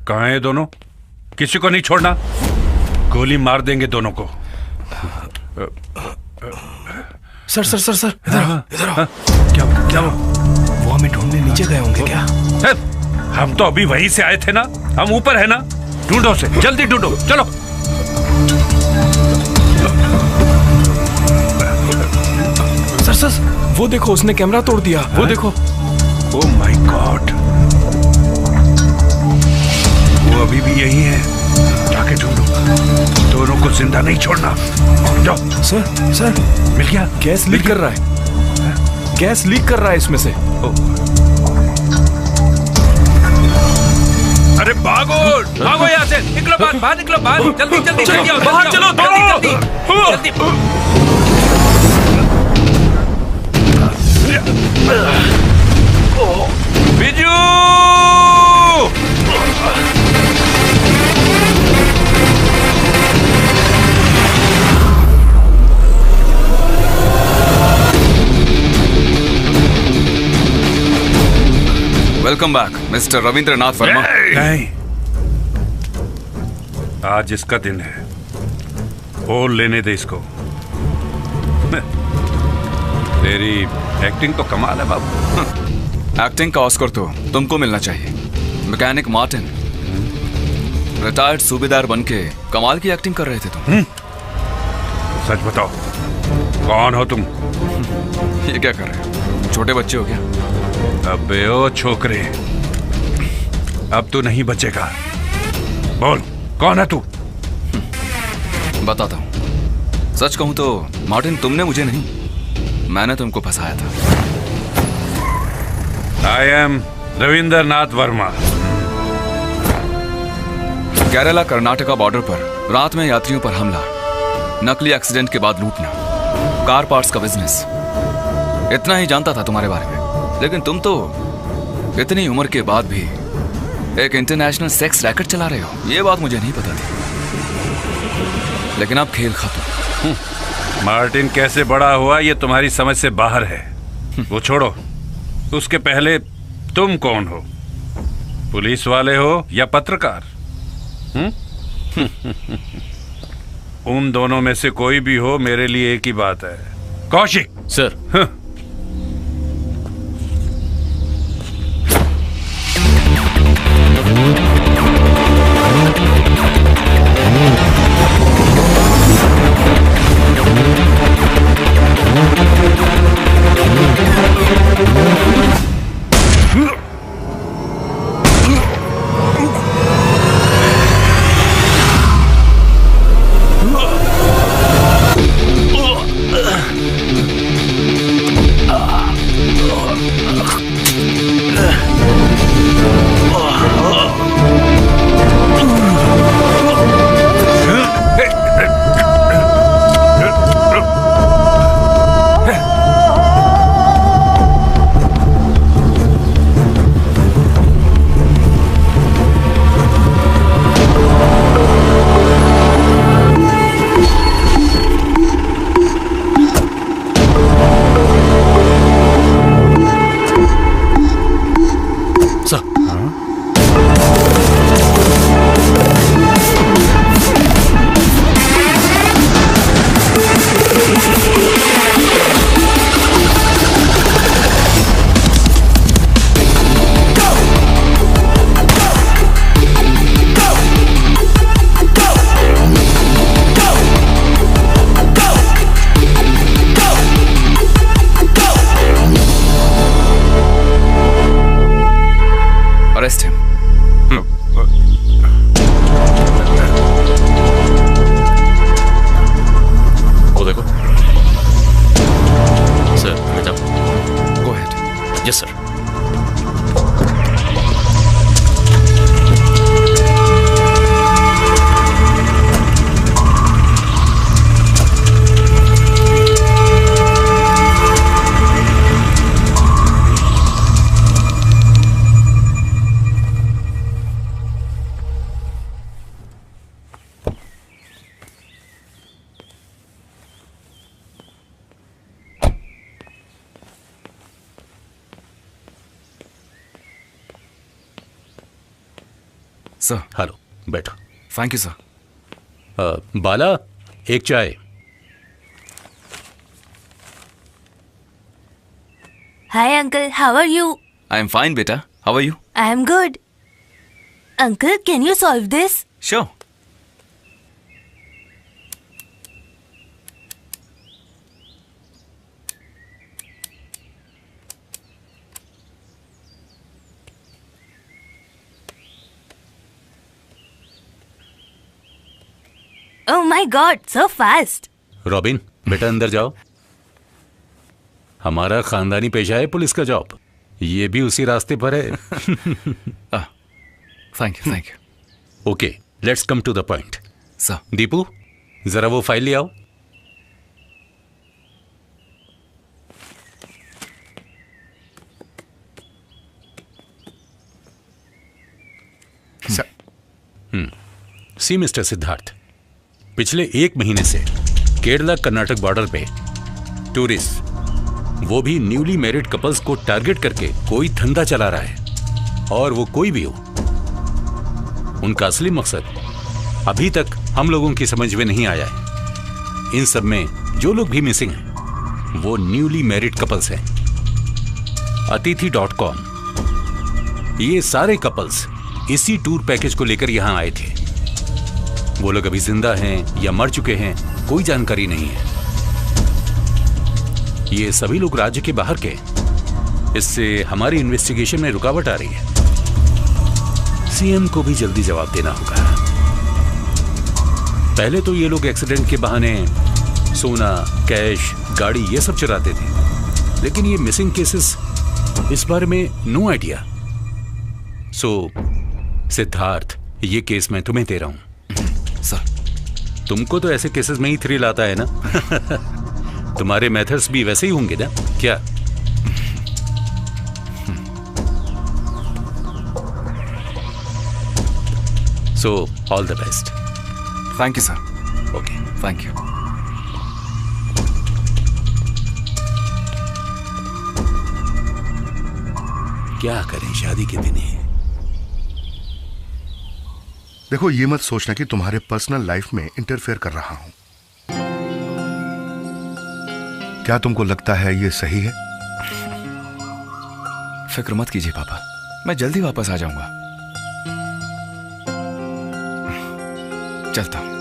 कहाँ है दोनों? किसी को नहीं छोड़ना, गोली मार देंगे दोनों को। सर इधर क्या वो हमें ढूंढने नीचे गए होंगे क्या? हम तो अभी वहीं से आए थे ना, हम ऊपर है ना। ढूंढो से, जल्दी ढूंढो, चलो। सर वो देखो, उसने कैमरा तोड़ दिया। वो देखो। ओह माय गॉड, वो अभी भी यही है। जाके ढूंढो, दोनों को जिंदा नहीं छोड़ना। जाओ। सर मिल गया? गैस लीक कर रहा है। गैस लीक कर रहा है इसमें से। अरे भागो यहाँ से, निकलो बाहर निकलो, बाहर जल्दी बाहर चलो, जल्दी। Biju! Welcome back mister Rabindranath Verma. नहीं, आज इसका दिन है, बोल लेने दे इसको। तेरी एक्टिंग तो कमाल है बाबू। एक्टिंग का ऑस्कर तो तुमको मिलना चाहिए। मैकेनिक मार्टिन, रिटायर्ड सूबेदार बनके कमाल की एक्टिंग कर रहे थे तुम। सच बताओ, कौन हो तुम? ये क्या कर रहे हो? छोटे बच्चे हो क्या? अबे ओ छोकरे, अब तू नहीं बचेगा। बोल, कौन है तू? बताता हूँ। सच कहूँ तो मार्टिन, तुमने मुझे नहीं, मैंने तुमको फंसाया था। I am Rabindranath Verma. Kerala Karnataka border पर रात में यात्रियों पर हमला, नकली एक्सीडेंट के बाद लूटना, कार पार्ट्स का बिजनेस, इतना ही जानता था तुम्हारे बारे में। लेकिन तुम तो इतनी उम्र के बाद भी एक इंटरनेशनल सेक्स रैकेट चला रहे हो, ये बात मुझे नहीं पता थी। लेकिन अब खेल खत्म। मार्टिन कैसे बड़ा हुआ ये तुम्हारी समझ से बाहर है। वो छोड़ो, उसके पहले तुम कौन हो? पुलिस वाले हो या पत्रकार? उन दोनों में से कोई भी हो, मेरे लिए एक ही बात है। Kaushik sir. Yes sir. Sir. Hello, बैठो। Thank you sir. बाला, एक चाय। Hi uncle, how are you? I am fine बेटा, how are you? I am good. Uncle, can you solve this? Sure. Oh my god, so fast. Robin, बेटा अंदर जाओ। हमारा खानदानी पेशा है पुलिस का जॉब, ये भी उसी रास्ते पर है। Thank you, thank you. Okay, let's come to the point. Sir. Deepu, जरा वो फाइल ले आओ। सी मिस्टर सिद्धार्थ, पिछले 1 महीने से केरला कर्नाटक बॉर्डर पे टूरिस्ट, वो भी न्यूली मैरिड कपल्स को टारगेट करके कोई धंधा चला रहा है। और वो कोई भी हो, उनका असली मकसद अभी तक हम लोगों की समझ में नहीं आया है। इन सब में जो लोग भी मिसिंग हैं वो न्यूली मैरिड कपल्स हैं। Atithi.com, ये सारे कपल्स इसी टूर पैकेज को लेकर यहां आए थे। वो लोग अभी जिंदा हैं या मर चुके हैं, कोई जानकारी नहीं है। ये सभी लोग राज्य के बाहर के, इससे हमारी इन्वेस्टिगेशन में रुकावट आ रही है। सीएम को भी जल्दी जवाब देना होगा। पहले तो ये लोग एक्सीडेंट के बहाने सोना, कैश, गाड़ी ये सब चुराते थे, लेकिन ये मिसिंग केसेस, इस बारे में नो आइडिया। सो सिद्धार्थ, ये केस मैं तुम्हें दे रहा हूं। सर, तुमको तो ऐसे केसेस में ही थ्रिल आता है ना? तुम्हारे मेथड्स भी वैसे ही होंगे ना क्या? So all the best. Thank you sir. Okay, thank you. क्या करें शादी के दिन ही। देखो, ये मत सोचना कि तुम्हारे पर्सनल लाइफ में इंटरफेयर कर रहा हूं। क्या तुमको लगता है ये सही है? फिक्र मत कीजिए पापा, मैं जल्दी वापस आ जाऊंगा। चलता हूं।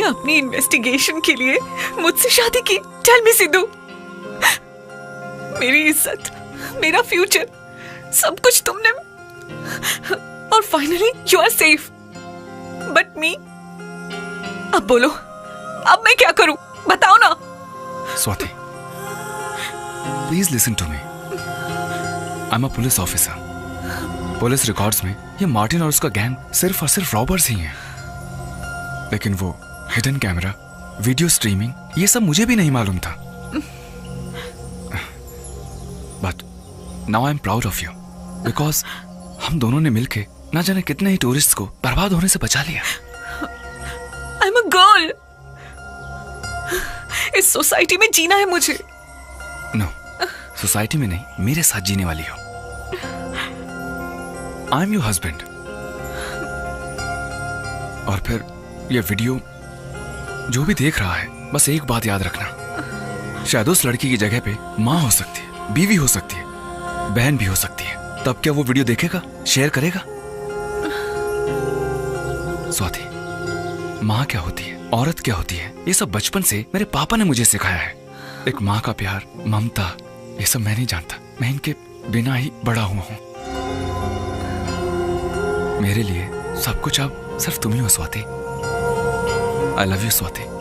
अपनी इन्वेस्टिगेशन के लिए मुझसे शादी की। टेल मी सिद्धू, मेरी इज्जत, मेरा फ्यूचर, सब कुछ तुमने, और finally you are safe. But me, अब बोलो, अब मैं क्या करूं? बताओ ना। Swati, please listen to me. I am a police officer. Police records में ये मार्टिन और उसका गैंग सिर्फ और सिर्फ रॉबर्स ही हैं। लेकिन वो हिडन कैमरा, वीडियो स्ट्रीमिंग, ये सब मुझे भी नहीं मालूम था। But now I am proud of you, because हम दोनों ने मिलके ना जाने कितने ही टूरिस्ट को बर्बाद होने से बचा लिया। आई एम अ गर्ल, इस सोसाइटी में जीना है मुझे। नो, सोसाइटी में नहीं, मेरे साथ जीने वाली हो। I am your husband. और फिर ये वीडियो जो भी देख रहा है, बस एक बात याद रखना, शायद उस लड़की की जगह पे माँ हो सकती है, बीवी हो सकती है, बहन भी हो सकती है। तब क्या वो वीडियो देखेगा, शेयर करेगा? स्वाति, माँ क्या होती है, औरत क्या होती है, ये सब बचपन से मेरे पापा ने मुझे सिखाया है। एक माँ का प्यार, ममता, ये सब मैं नहीं जानता। मैं इनके बिना ही बड़ा हुआ हूं। मेरे लिए सब कुछ अब सिर्फ तुम ही हो Swati. I love you Swati.